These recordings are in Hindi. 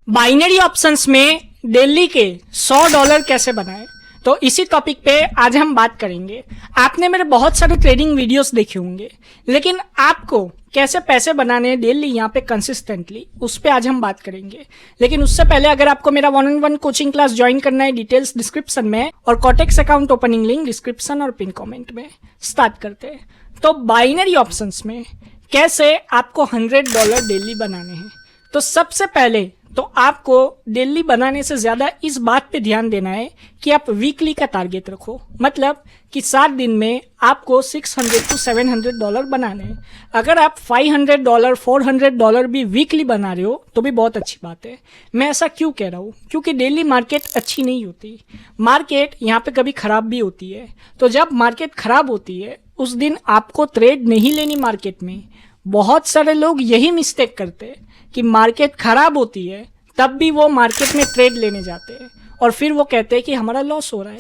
बाइनरी ऑप्शंस में डेली के $100 कैसे बनाएं, तो इसी टॉपिक पे आज हम बात करेंगे। आपने मेरे बहुत सारे ट्रेडिंग वीडियोस देखे होंगे, लेकिन आपको कैसे पैसे बनाने हैं डेली यहाँ पे कंसिस्टेंटली, उस पे आज हम बात करेंगे। लेकिन उससे पहले अगर आपको मेरा 1-on-1 कोचिंग क्लास ज्वाइन करना है, डिटेल्स डिस्क्रिप्शन में और cortex account opening link description और पिन कमेंट में। स्टार्ट करते हैं। तो बाइनरी ऑप्शंस में कैसे आपको $100 डेली बनाने हैं, तो सबसे पहले तो आपको डेली बनाने से ज़्यादा इस बात पे ध्यान देना है कि आप वीकली का टारगेट रखो। मतलब कि 7 दिन में आपको $600 to $700 बनाने हैं। अगर आप $500 $400 भी वीकली बना रहे हो तो भी बहुत अच्छी बात है। मैं ऐसा क्यों कह रहा हूँ, क्योंकि डेली मार्केट अच्छी नहीं होती। मार्केट यहाँ पे कभी ख़राब भी होती है। तो जब मार्केट ख़राब होती है उस दिन आपको ट्रेड नहीं लेनी मार्केट में। बहुत सारे लोग यही मिस्टेक करते हैं कि मार्केट खराब होती है तब भी वो मार्केट में ट्रेड लेने जाते हैं और फिर वो कहते हैं कि हमारा लॉस हो रहा है।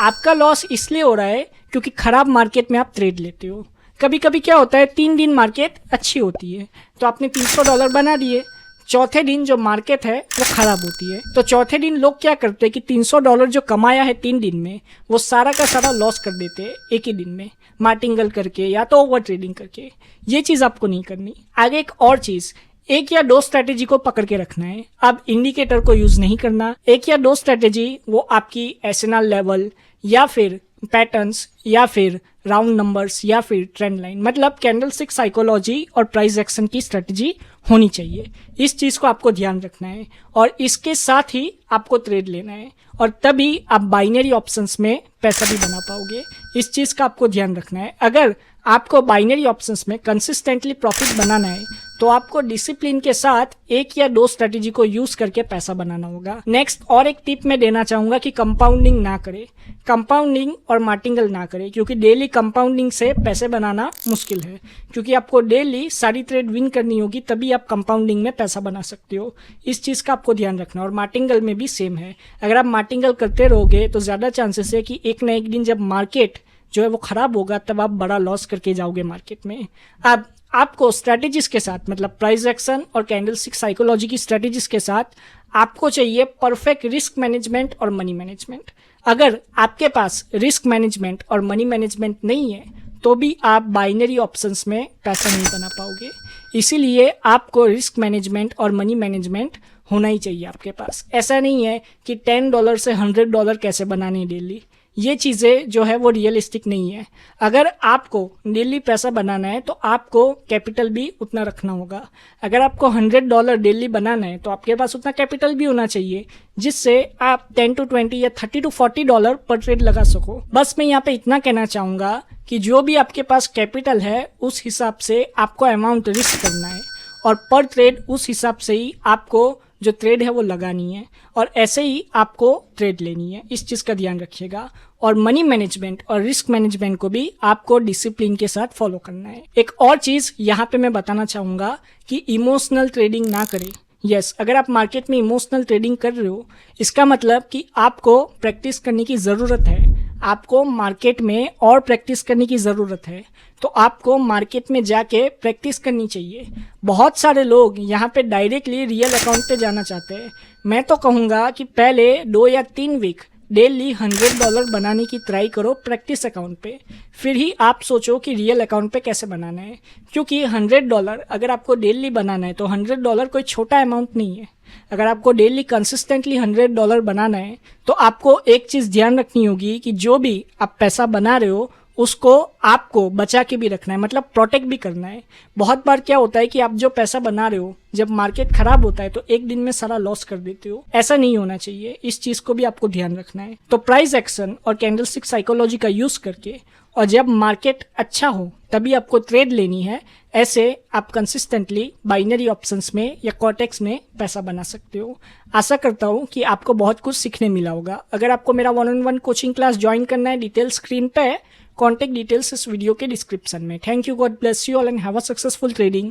आपका लॉस इसलिए हो रहा है क्योंकि खराब मार्केट में आप ट्रेड लेते हो। कभी कभी क्या होता है, 3 दिन मार्केट अच्छी होती है तो आपने $300 बना दिए, चौथे दिन जो मार्केट है वो खराब होती है तो चौथे दिन लोग क्या करते हैं कि $300 जो कमाया है 3 दिन में वो सारा का सारा लॉस कर देते हैं एक ही दिन में, मार्टिंगल करके या तो ओवर ट्रेडिंग करके। ये चीज़ आपको नहीं करनी। आगे एक और चीज़, 1 या 2 स्ट्रैटेजी को पकड़ के रखना है। अब इंडिकेटर को यूज नहीं करना। 1 या 2 स्ट्रैटेजी वो आपकी एसएनआर लेवल या फिर पैटर्न्स या फिर राउंड नंबर्स या फिर ट्रेंड लाइन, मतलब कैंडलस्टिक साइकोलॉजी और प्राइस एक्शन की स्ट्रैटेजी होनी चाहिए। इस चीज़ को आपको ध्यान रखना है और इसके साथ ही आपको ट्रेड लेना है और तभी आप बाइनरी ऑप्शंस में पैसा भी बना पाओगे। इस चीज़ का आपको ध्यान रखना है। अगर आपको बाइनरी ऑप्शंस में कंसिस्टेंटली प्रॉफिट बनाना है तो आपको डिसिप्लिन के साथ 1 या 2 स्ट्रेटेजी को यूज करके पैसा बनाना होगा। नेक्स्ट और एक टिप मैं देना चाहूंगा कि कंपाउंडिंग ना करें, कंपाउंडिंग और मार्टिंगल ना करें, क्योंकि डेली कंपाउंडिंग से पैसे बनाना मुश्किल है। क्योंकि आपको डेली सारी ट्रेड विन करनी होगी तभी आप कंपाउंडिंग में पैसा बना सकते हो। इस चीज़ का आपको ध्यान रखना। और मार्टिंगल में भी सेम है। अगर आप मार्टिंगल करते रहोगे तो ज़्यादा चांसेस है कि एक ना एक दिन जब मार्केट जो है वो खराब होगा तब आप बड़ा लॉस करके जाओगे मार्केट में। अब आपको स्ट्रैटेजीज के साथ, मतलब प्राइस एक्शन और कैंडलस्टिक साइकोलॉजी की स्ट्रैटेजीज के साथ आपको चाहिए परफेक्ट रिस्क मैनेजमेंट और मनी मैनेजमेंट। अगर आपके पास रिस्क मैनेजमेंट और मनी मैनेजमेंट नहीं है तो भी आप बाइनरी ऑप्शंस में पैसा नहीं बना पाओगे। इसीलिए आपको रिस्क मैनेजमेंट और मनी मैनेजमेंट होना ही चाहिए आपके पास। ऐसा नहीं है कि $10 से $100 कैसे बनाने डेली, ये चीज़ें जो है वो रियलिस्टिक नहीं है। अगर आपको डेली पैसा बनाना है तो आपको कैपिटल भी उतना रखना होगा। अगर आपको $100 डेली बनाना है तो आपके पास उतना कैपिटल भी होना चाहिए जिससे आप 10 to 20 या $30 to $40 पर ट्रेड लगा सको। बस मैं यहाँ पे इतना कहना चाहूँगा कि जो भी आपके पास कैपिटल है उस हिसाब से आपको अमाउंट रिस्क करना है और पर ट्रेड उस हिसाब से ही आपको जो ट्रेड है वो लगानी है और ऐसे ही आपको ट्रेड लेनी है। इस चीज़ का ध्यान रखिएगा। और मनी मैनेजमेंट और रिस्क मैनेजमेंट को भी आपको डिसिप्लिन के साथ फॉलो करना है। एक और चीज़ यहाँ पे मैं बताना चाहूँगा कि इमोशनल ट्रेडिंग ना करें। यस, अगर आप मार्केट में इमोशनल ट्रेडिंग कर रहे हो इसका मतलब कि आपको प्रैक्टिस करने की ज़रूरत है। आपको मार्केट में और प्रैक्टिस करने की ज़रूरत है तो आपको मार्केट में जाके प्रैक्टिस करनी चाहिए। बहुत सारे लोग यहाँ पे डायरेक्टली रियल अकाउंट पे जाना चाहते हैं। मैं तो कहूँगा कि पहले 2 या 3 वीक डेली $100 बनाने की ट्राई करो प्रैक्टिस अकाउंट पे, फिर ही आप सोचो कि रियल अकाउंट पे कैसे बनाना है। क्योंकि $100 अगर आपको डेली बनाना है तो $100 कोई छोटा अमाउंट नहीं है। अगर आपको डेली कंसिस्टेंटली $100 बनाना है तो आपको एक चीज़ ध्यान रखनी होगी कि जो भी आप पैसा बना रहे हो उसको आपको बचा के भी रखना है, मतलब प्रोटेक्ट भी करना है। बहुत बार क्या होता है कि आप जो पैसा बना रहे हो जब मार्केट खराब होता है तो एक दिन में सारा लॉस कर देते हो। ऐसा नहीं होना चाहिए। इस चीज़ को भी आपको ध्यान रखना है। तो प्राइस एक्शन और कैंडलस्टिक साइकोलॉजी का यूज़ करके और जब मार्केट अच्छा हो तभी आपको ट्रेड लेनी है। ऐसे आप कंसिस्टेंटली बाइनरी ऑप्शंस में या कॉटेक्स में पैसा बना सकते हो। आशा करता हूँ कि आपको बहुत कुछ सीखने मिला होगा। अगर आपको मेरा 1-on-1 कोचिंग क्लास ज्वाइन करना है, डिटेल स्क्रीन पे है, कॉन्टैक्ट डिटेल्स इस वीडियो के डिस्क्रिप्शन में। Thank you, God bless you all and have a successful trading.